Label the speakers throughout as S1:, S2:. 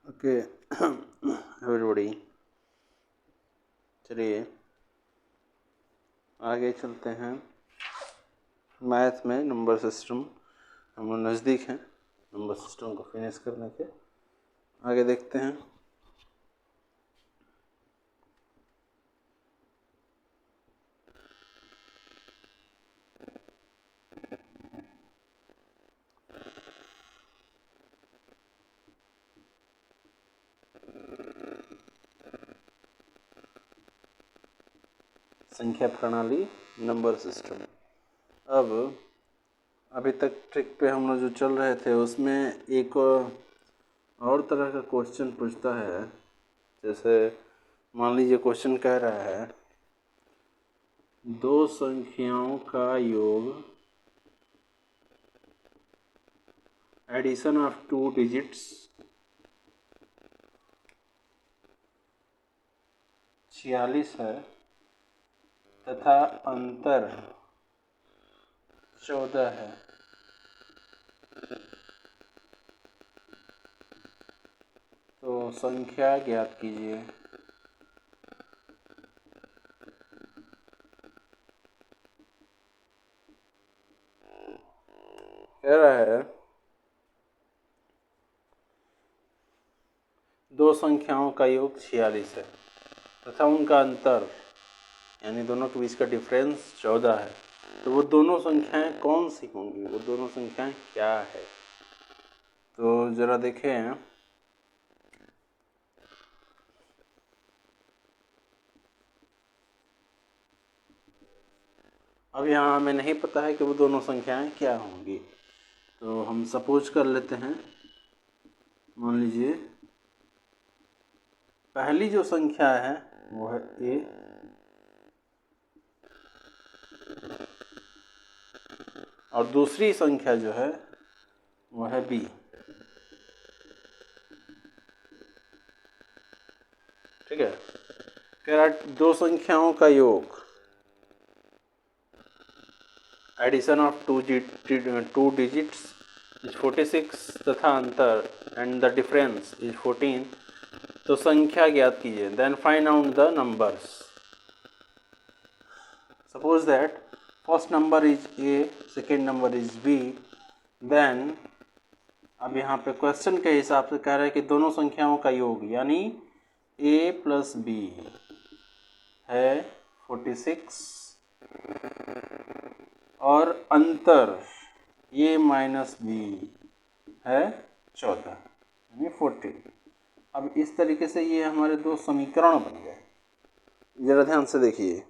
S1: Okay everybody, चलिए आगे चलते हैं। मैथ में नंबर सिस्टम हम लोग नज़दीक हैं नंबर सिस्टम को फिनिश करने के। आगे देखते हैं। संख्या प्रणाली नंबर सिस्टम। अब अभी तक ट्रिक पे हम लोग जो चल रहे थे उसमें एक और तरह का क्वेश्चन पूछता है। जैसे मान लीजिए क्वेश्चन कह रहा है दो संख्याओं का योग, एडिशन ऑफ 2 डिजिट्स 46 है तथा अंतर 14 है। तो संख्या ज्ञात कीजिए। कह रहा है दो संख्याओं का योग 46 है तथा उनका अंतर यानी दोनों के बीच का डिफरेंस 14 है। तो वो दोनों संख्याएं कौन सी होंगी, वो दोनों संख्याएं क्या है? तो जरा देखें। अब यहाँ हमें नहीं पता है कि वो दोनों संख्याएं क्या होंगी, तो हम सपोज कर लेते हैं। मान लीजिए पहली जो संख्या है वो है ए और दूसरी संख्या जो है वो है बी। ठीक है। कह रहा दो संख्याओं का योग, addition of two digits is 46 तथा अंतर एंड द डिफरेंस इज 14। तो संख्या ज्ञात कीजिए। Then find out the numbers. Suppose that first number is A, second number is B. Then अब यहाँ पे क्वेश्चन के हिसाब से कह रहा है कि दोनों संख्याओं का योग यानी a प्लस बी है 46 और अंतर a माइनस बी है 14 यानी 14। अब इस तरीके से ये हमारे दो समीकरण बन गए। ज़रा ध्यान से देखिए।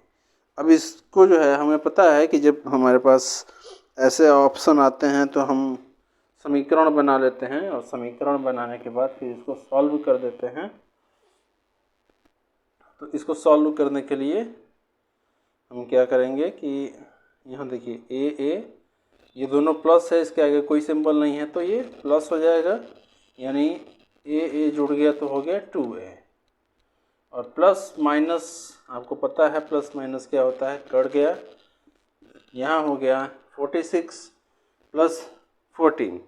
S1: अब इसको जो है हमें पता है कि जब हमारे पास ऐसे ऑप्शन आते हैं तो हम समीकरण बना लेते हैं और समीकरण बनाने के बाद फिर इसको सॉल्व कर देते हैं। तो इसको सॉल्व करने के लिए हम क्या करेंगे कि यहाँ देखिए ए ये दोनों प्लस है, इसके आगे कोई सिंबल नहीं है तो ये प्लस हो जाएगा, यानी ए जुड़ गया तो हो गया 2a। और प्लस माइनस आपको पता है प्लस माइनस क्या होता है, कट गया। यहाँ हो गया 46 प्लस 14।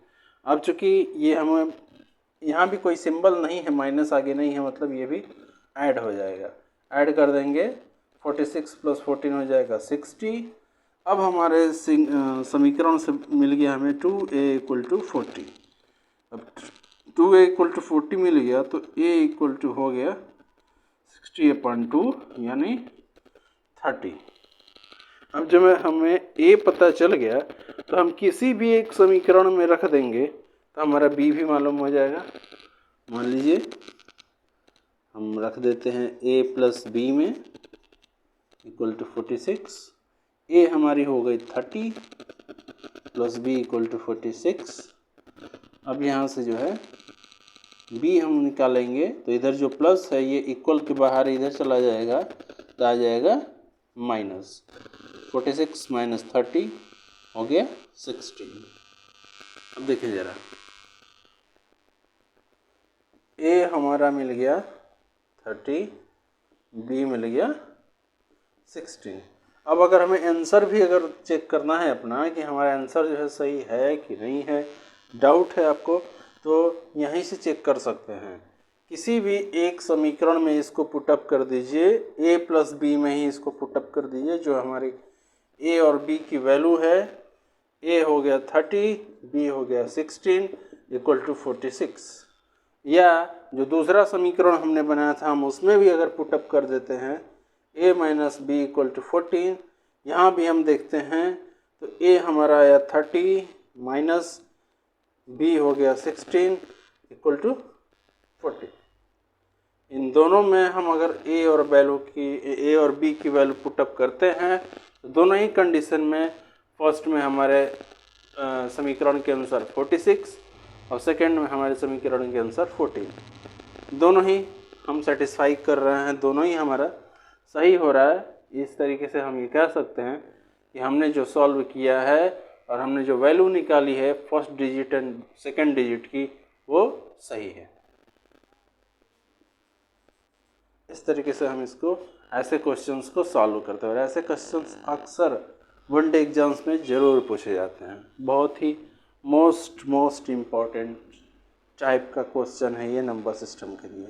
S1: अब चूँकि ये हमें यहाँ भी कोई सिंबल नहीं है, माइनस आगे नहीं है, मतलब ये भी ऐड हो जाएगा। ऐड कर देंगे 46 प्लस 14 हो जाएगा 60। अब हमारे समीकरण से मिल गया हमें 2a इक्वल टू 40। अब 2a इक्वल टू 40 मिल गया तो a इक्वल टू हो गया 60/2 यानी 30। अब जब हमें a पता चल गया तो हम किसी भी एक समीकरण में रख देंगे तो हमारा b भी मालूम हो जाएगा। मान लीजिए हम रख देते हैं a प्लस बी में इक्वल टू 46। a हमारी हो गई 30 प्लस b इक्वल टू 46। अब यहाँ से जो है b हम निकालेंगे तो इधर जो प्लस है ये इक्वल के बाहर इधर चला जाएगा तो आ जाएगा माइनस। 46 माइनस 30 हो गया 60। अब देखिए ज़रा, a हमारा मिल गया 30, b मिल गया 16। अब अगर हमें आंसर भी अगर चेक करना है अपना कि हमारा आंसर जो है सही है कि नहीं है, डाउट है आपको, तो यहीं से चेक कर सकते हैं। किसी भी एक समीकरण में इसको पुटअप कर दीजिए, a प्लस बी में ही इसको पुटअप कर दीजिए। जो हमारी a और b की वैल्यू है, a हो गया 30, b हो गया 16 इक्वल टू 46। या जो दूसरा समीकरण हमने बनाया था हम उसमें भी अगर पुटअप कर देते हैं a minus B equal to 14, यहाँ भी हम देखते हैं तो a हमारा आया 30 माइनस b हो गया 16 इक्वल टू 40। इन दोनों में हम अगर a और b की वैल्यू पुटअप करते हैं तो दोनों ही कंडीशन में फर्स्ट में हमारे समीकरण के अनुसार 46 और सेकंड में हमारे समीकरण के अनुसार 14, दोनों ही हम सेटिस्फाई कर रहे हैं, दोनों ही हमारा सही हो रहा है। इस तरीके से हम ये कह सकते हैं कि हमने जो सॉल्व किया है और हमने जो वैल्यू निकाली है first digit and second digit की, वो सही है। इस तरीके से हम इसको ऐसे क्वेश्चंस को सॉल्व करते हैं और ऐसे क्वेश्चंस अक्सर वनडे एग्जाम्स में ज़रूर पूछे जाते हैं। बहुत ही मोस्ट इम्पॉर्टेंट टाइप का क्वेश्चन है ये नंबर सिस्टम के लिए।